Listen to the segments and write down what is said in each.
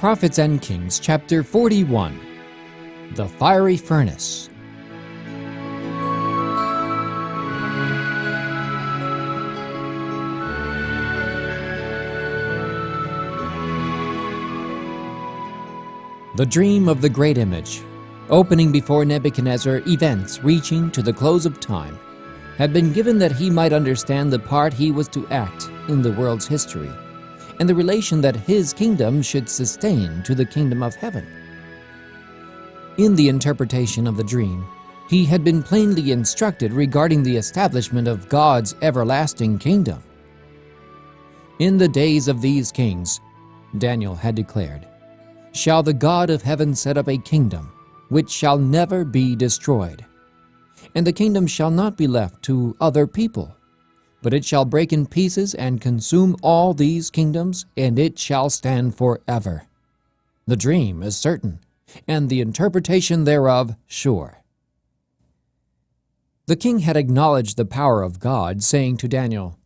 Prophets and Kings, chapter 41, The Fiery Furnace. The dream of the great image, opening before Nebuchadnezzar events reaching to the close of time, had been given that he might understand the part he was to act in the world's history, and the relation that his kingdom should sustain to the kingdom of heaven. In the interpretation of the dream, he had been plainly instructed regarding the establishment of God's everlasting kingdom. In the days of these kings, Daniel had declared, shall the God of heaven set up a kingdom which shall never be destroyed, and the kingdom shall not be left to other people, but it shall break in pieces and consume all these kingdoms, and it shall stand forever. The dream is certain, and the interpretation thereof sure. The king had acknowledged the power of God, saying to Daniel,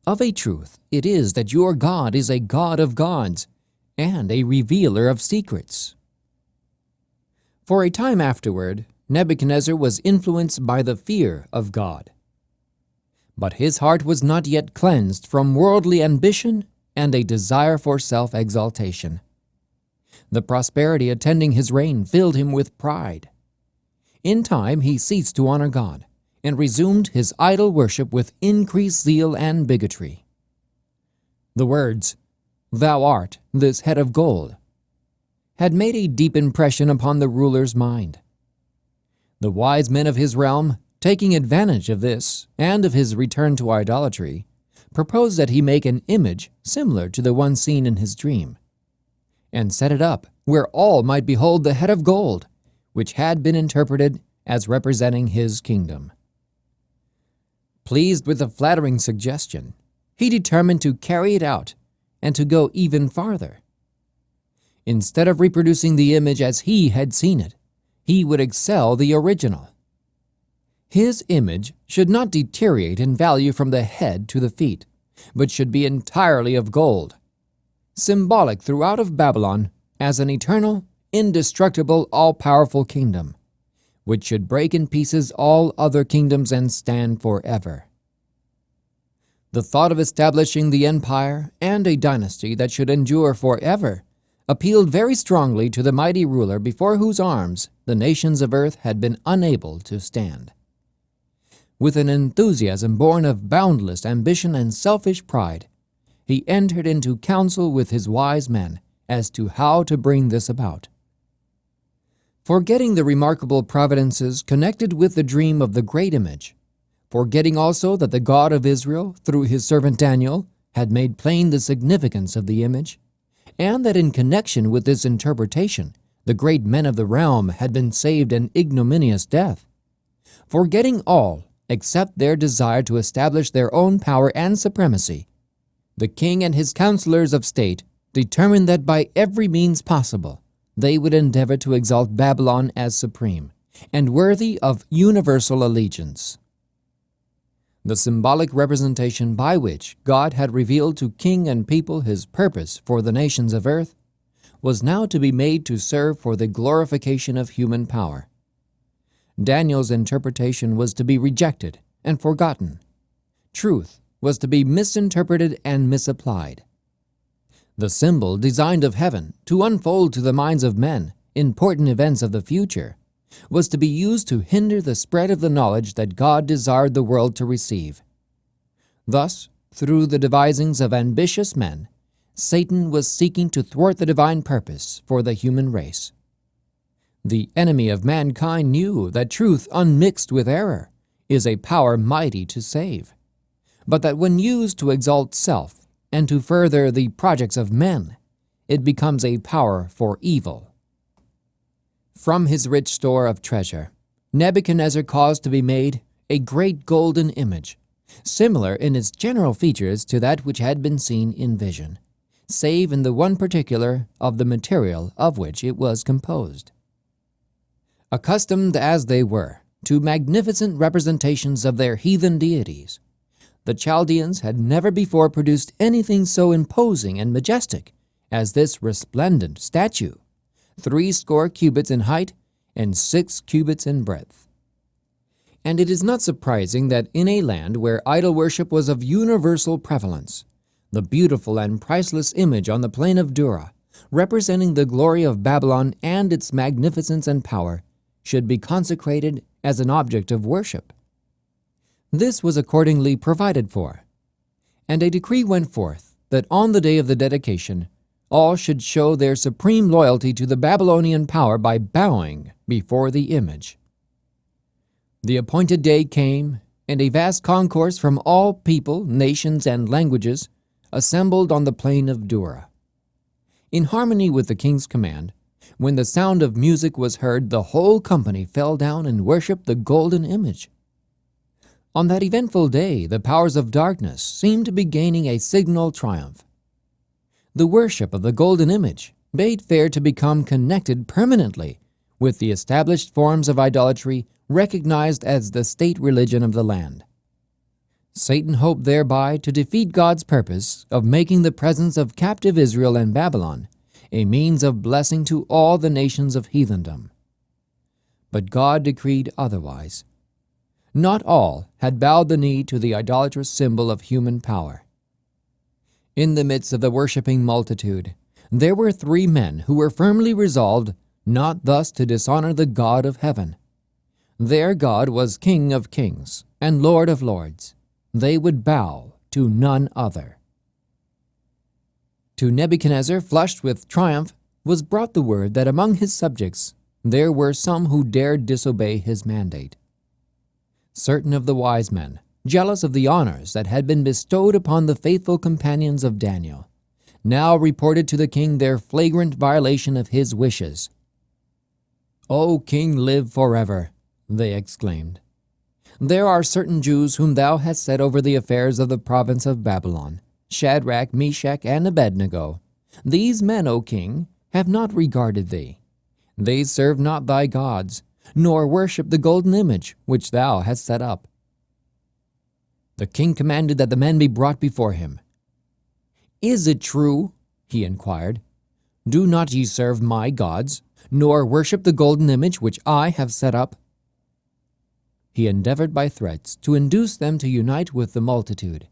of a truth it is that your God is a God of gods, and a revealer of secrets. For a time afterward, Nebuchadnezzar was influenced by the fear of God. But his heart was not yet cleansed from worldly ambition and a desire for self-exaltation. The prosperity attending his reign filled him with pride. In time he ceased to honor God and resumed his idol worship with increased zeal and bigotry. The words, "Thou art this head of gold," had made a deep impression upon the ruler's mind. The wise men of his realm, taking advantage of this and of his return to idolatry, proposed that he make an image similar to the one seen in his dream, and set it up where all might behold the head of gold, which had been interpreted as representing his kingdom. Pleased with the flattering suggestion, he determined to carry it out and to go even farther. Instead of reproducing the image as he had seen it, he would excel the original. His image should not deteriorate in value from the head to the feet, but should be entirely of gold, symbolic throughout of Babylon as an eternal, indestructible, all-powerful kingdom, which should break in pieces all other kingdoms and stand forever. The thought of establishing the empire and a dynasty that should endure forever appealed very strongly to the mighty ruler before whose arms the nations of earth had been unable to stand. With an enthusiasm born of boundless ambition and selfish pride, he entered into counsel with his wise men as to how to bring this about. Forgetting the remarkable providences connected with the dream of the great image, forgetting also that the God of Israel, through his servant Daniel, had made plain the significance of the image, and that in connection with this interpretation, the great men of the realm had been saved an ignominious death, forgetting all except their desire to establish their own power and supremacy, the king and his counselors of state determined that by every means possible they would endeavor to exalt Babylon as supreme and worthy of universal allegiance. The symbolic representation by which God had revealed to king and people his purpose for the nations of earth was now to be made to serve for the glorification of human power. Daniel's interpretation was to be rejected and forgotten. Truth was to be misinterpreted and misapplied. The symbol designed of heaven to unfold to the minds of men important events of the future was to be used to hinder the spread of the knowledge that God desired the world to receive. Thus, through the devisings of ambitious men, Satan was seeking to thwart the divine purpose for the human race. The enemy of mankind knew that truth unmixed with error is a power mighty to save, but that when used to exalt self and to further the projects of men, it becomes a power for evil. From his rich store of treasure, Nebuchadnezzar caused to be made a great golden image, similar in its general features to that which had been seen in vision, save in the one particular of the material of which it was composed. Accustomed as they were to magnificent representations of their heathen deities, the Chaldeans had never before produced anything so imposing and majestic as this resplendent statue, 60 cubits in height and 6 cubits in breadth. And it is not surprising that in a land where idol worship was of universal prevalence, the beautiful and priceless image on the plain of Dura, representing the glory of Babylon and its magnificence and power, should be consecrated as an object of worship. This was accordingly provided for, and a decree went forth that on the day of the dedication, all should show their supreme loyalty to the Babylonian power by bowing before the image. The appointed day came, and a vast concourse from all people, nations, and languages assembled on the plain of Dura. In harmony with the king's command, when the sound of music was heard, the whole company fell down and worshipped the golden image. On that eventful day, the powers of darkness seemed to be gaining a signal triumph. The worship of the golden image bade fair to become connected permanently with the established forms of idolatry recognized as the state religion of the land. Satan hoped thereby to defeat God's purpose of making the presence of captive Israel and Babylon a means of blessing to all the nations of heathendom. But God decreed otherwise. Not all had bowed the knee to the idolatrous symbol of human power. In the midst of the worshiping multitude, there were 3 men who were firmly resolved not thus to dishonor the God of heaven. Their God was King of kings and Lord of lords. They would bow to none other. To Nebuchadnezzar, flushed with triumph, was brought the word that among his subjects there were some who dared disobey his mandate. Certain of the wise men, jealous of the honors that had been bestowed upon the faithful companions of Daniel, now reported to the king their flagrant violation of his wishes. "O king, live forever," they exclaimed. "There are certain Jews whom thou hast set over the affairs of the province of Babylon, Shadrach, Meshach, and Abednego. These men, O king, have not regarded thee. They serve not thy gods, nor worship the golden image which thou hast set up." The king commanded that the men be brought before him. "Is it true," he inquired, "do not ye serve my gods, nor worship the golden image which I have set up?" He endeavored by threats to induce them to unite with the multitude.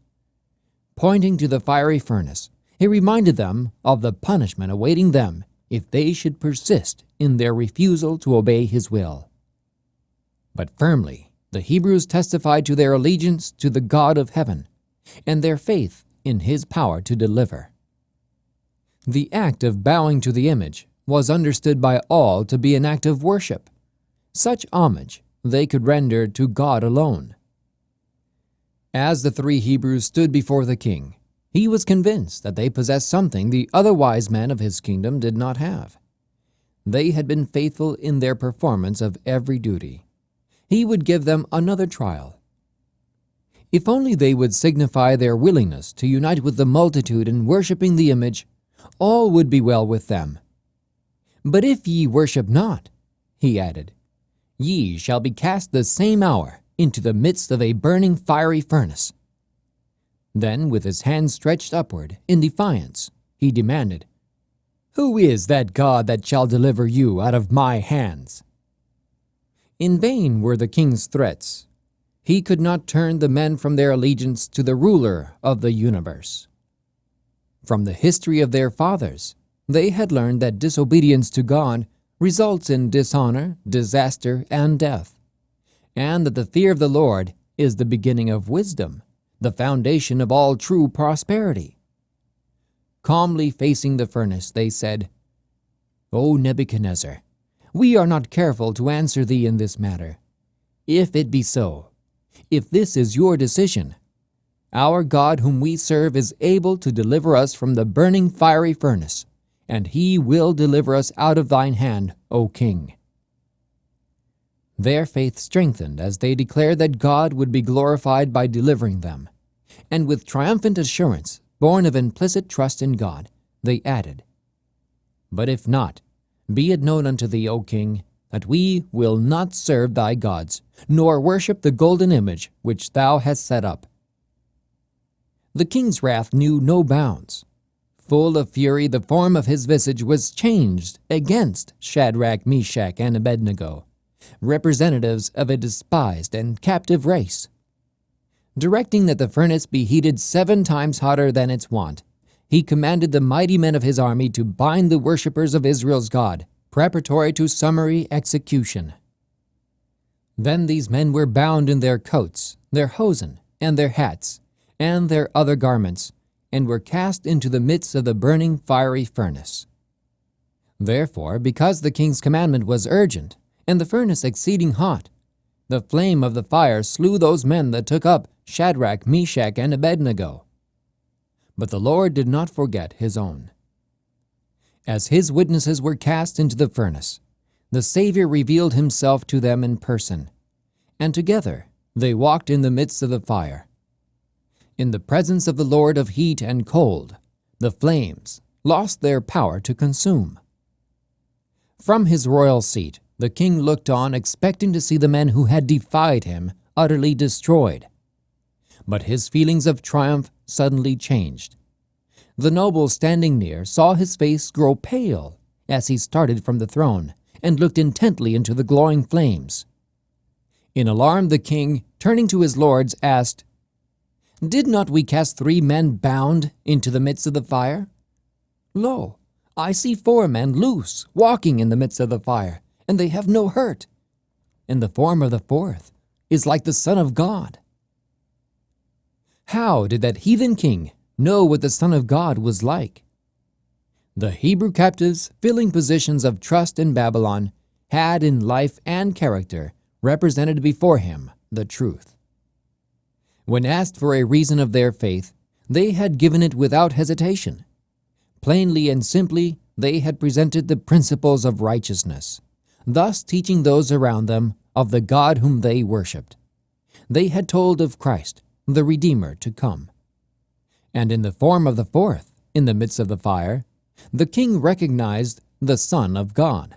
Pointing to the fiery furnace, he reminded them of the punishment awaiting them if they should persist in their refusal to obey his will. But firmly the Hebrews testified to their allegiance to the God of heaven and their faith in his power to deliver. The act of bowing to the image was understood by all to be an act of worship. Such homage they could render to God alone. As the 3 Hebrews stood before the king, he was convinced that they possessed something the other wise men of his kingdom did not have. They had been faithful in their performance of every duty. He would give them another trial. If only they would signify their willingness to unite with the multitude in worshiping the image, all would be well with them. "But if ye worship not," he added, "ye shall be cast the same hour into the midst of a burning fiery furnace." Then, with his hands stretched upward in defiance, he demanded, "Who is that God that shall deliver you out of my hands?" In vain were the king's threats. He could not turn the men from their allegiance to the ruler of the universe. From the history of their fathers, they had learned that disobedience to God results in dishonor, disaster, and death, and that the fear of the Lord is the beginning of wisdom, the foundation of all true prosperity. Calmly facing the furnace, they said, "O Nebuchadnezzar, we are not careful to answer thee in this matter. If it be so, if this is your decision, our God whom we serve is able to deliver us from the burning fiery furnace, and he will deliver us out of thine hand, O king." Their faith strengthened as they declared that God would be glorified by delivering them, and with triumphant assurance, born of implicit trust in God, they added, "But if not, be it known unto thee, O king, that we will not serve thy gods, nor worship the golden image which thou hast set up." The king's wrath knew no bounds. Full of fury, the form of his visage was changed against Shadrach, Meshach, and Abednego, representatives of a despised and captive race. Directing that the furnace be heated 7 times hotter than its wont, he commanded the mighty men of his army to bind the worshippers of Israel's God, preparatory to summary execution. Then these men were bound in their coats, their hosen, and their hats, and their other garments, and were cast into the midst of the burning fiery furnace. Therefore, because the king's commandment was urgent, and the furnace exceeding hot, the flame of the fire slew those men that took up Shadrach, Meshach, and Abednego. But the Lord did not forget his own. As his witnesses were cast into the furnace, the Savior revealed himself to them in person, and together they walked in the midst of the fire. In the presence of the Lord of heat and cold, the flames lost their power to consume. From his royal seat, the king looked on, expecting to see the men who had defied him utterly destroyed. But his feelings of triumph suddenly changed. The nobles standing near saw his face grow pale as he started from the throne and looked intently into the glowing flames. In alarm, the king, turning to his lords, asked, "Did not we cast 3 men bound into the midst of the fire? Lo, I see 4 men loose, walking in the midst of the fire, and they have no hurt. And the form of the 4th is like the Son of God." How did that heathen king know what the Son of God was like? The Hebrew captives filling positions of trust in Babylon had in life and character represented before him the truth. When asked for a reason of their faith, they had given it without hesitation. Plainly and simply, they had presented the principles of righteousness, thus teaching those around them of the God whom they worshipped. They had told of Christ, the Redeemer, to come. And in the form of the 4th, in the midst of the fire, the king recognized the Son of God.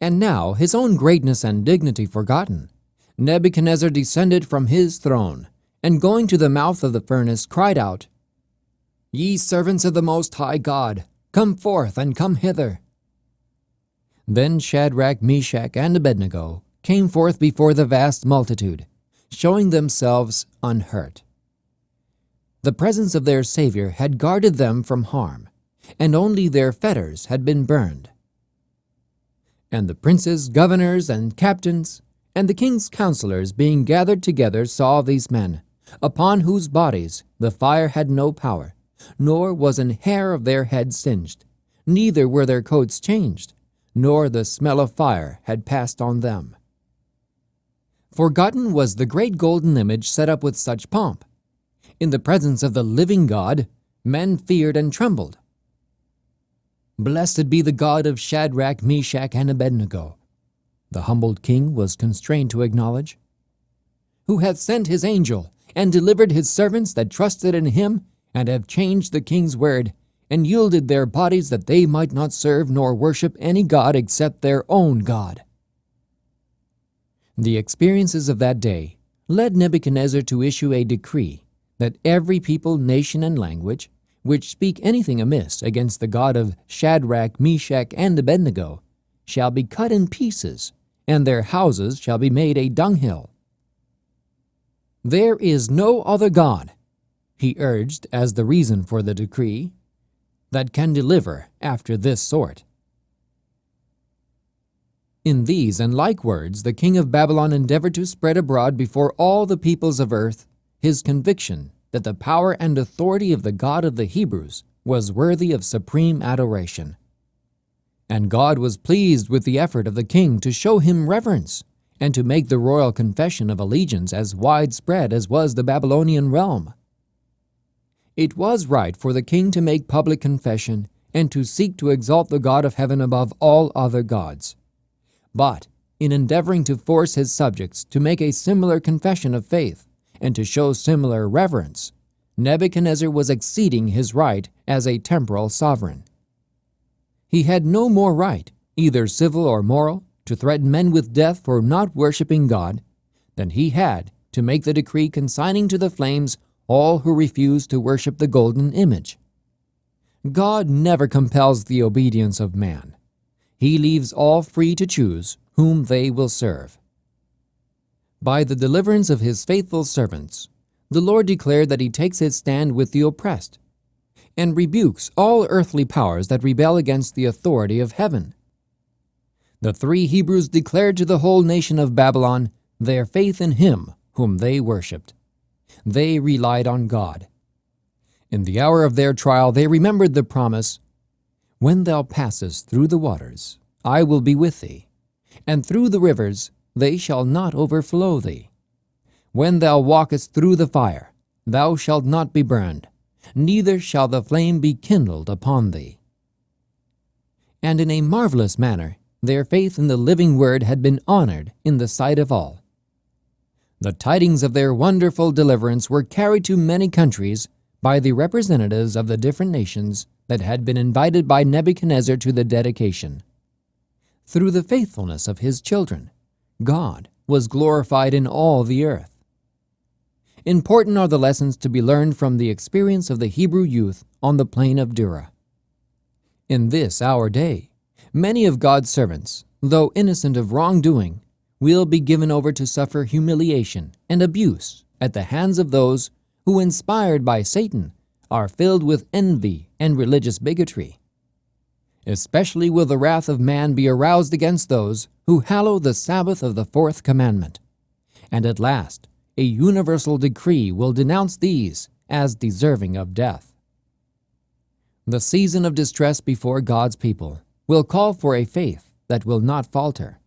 And now, his own greatness and dignity forgotten, Nebuchadnezzar descended from his throne, and going to the mouth of the furnace, cried out, "Ye servants of the Most High God, come forth and come hither." Then Shadrach, Meshach, and Abednego came forth before the vast multitude, showing themselves unhurt. The presence of their Savior had guarded them from harm, and only their fetters had been burned. And the princes, governors, and captains, and the king's counselors being gathered together saw these men, upon whose bodies the fire had no power, nor was an hair of their head singed, neither were their coats changed, nor the smell of fire had passed on them. Forgotten was the great golden image set up with such pomp. In the presence of the living God, men feared and trembled. "Blessed be the God of Shadrach, Meshach, and Abednego," the humbled king was constrained to acknowledge, "who hath sent his angel and delivered his servants that trusted in him and have changed the king's word and yielded their bodies that they might not serve nor worship any god except their own God." The experiences of that day led Nebuchadnezzar to issue a decree that every people, nation, and language which speak anything amiss against the God of Shadrach, Meshach, and Abednego shall be cut in pieces, and their houses shall be made a dunghill. "There is no other God," he urged as the reason for the decree, "that can deliver after this sort." In these and like words, the king of Babylon endeavored to spread abroad before all the peoples of earth his conviction that the power and authority of the God of the Hebrews was worthy of supreme adoration. And God was pleased with the effort of the king to show him reverence and to make the royal confession of allegiance as widespread as was the Babylonian realm. It was right for the king to make public confession and to seek to exalt the God of heaven above all other gods. But in endeavoring to force his subjects to make a similar confession of faith and to show similar reverence, Nebuchadnezzar was exceeding his right as a temporal sovereign. He had no more right, either civil or moral, to threaten men with death for not worshiping God than he had to make the decree consigning to the flames all who refused to worship the golden image. God never compels the obedience of man. He leaves all free to choose whom they will serve. By the deliverance of his faithful servants, the Lord declared that he takes his stand with the oppressed, and rebukes all earthly powers that rebel against the authority of heaven. The three Hebrews declared to the whole nation of Babylon their faith in him whom they worshipped. They relied on God. In the hour of their trial they remembered the promise, "When thou passest through the waters, I will be with thee, and through the rivers, they shall not overflow thee. When thou walkest through the fire, thou shalt not be burned, neither shall the flame be kindled upon thee." And in a marvelous manner, their faith in the living word had been honored in the sight of all. The tidings of their wonderful deliverance were carried to many countries by the representatives of the different nations that had been invited by Nebuchadnezzar to the dedication. Through the faithfulness of his children, God was glorified in all the earth. Important are the lessons to be learned from the experience of the Hebrew youth on the plain of Dura. In this our day, many of God's servants, though innocent of wrongdoing, will be given over to suffer humiliation and abuse at the hands of those who, inspired by Satan, are filled with envy and religious bigotry. Especially will the wrath of man be aroused against those who hallow the Sabbath of the fourth commandment, and at last a universal decree will denounce these as deserving of death. The season of distress before God's people will call for a faith that will not falter.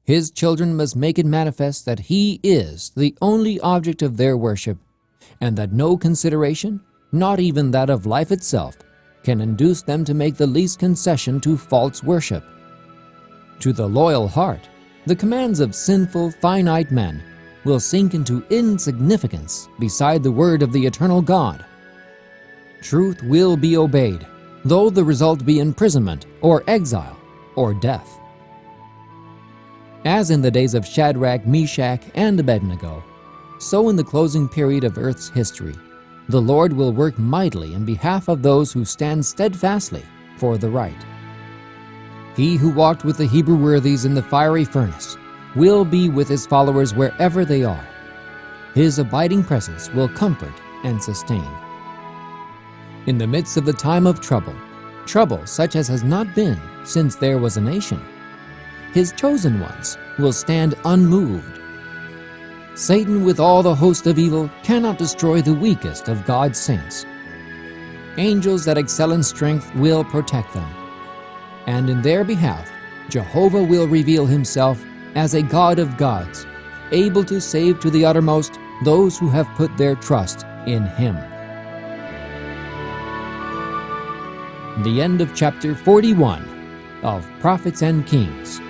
His children must make it manifest that He is the only object of their worship, and that no consideration, not even that of life itself, can induce them to make the least concession to false worship. To the loyal heart, the commands of sinful, finite men will sink into insignificance beside the word of the eternal God. Truth will be obeyed, though the result be imprisonment or exile or death. As in the days of Shadrach, Meshach, and Abednego, so in the closing period of earth's history, the Lord will work mightily in behalf of those who stand steadfastly for the right. He who walked with the Hebrew worthies in the fiery furnace will be with his followers wherever they are. His abiding presence will comfort and sustain. In the midst of the time of trouble such as has not been since there was a nation, His chosen ones will stand unmoved. Satan with all the host of evil cannot destroy the weakest of God's saints. Angels that excel in strength will protect them, and in their behalf Jehovah will reveal Himself as a God of gods, able to save to the uttermost those who have put their trust in Him. The end of chapter 41 of Prophets and Kings.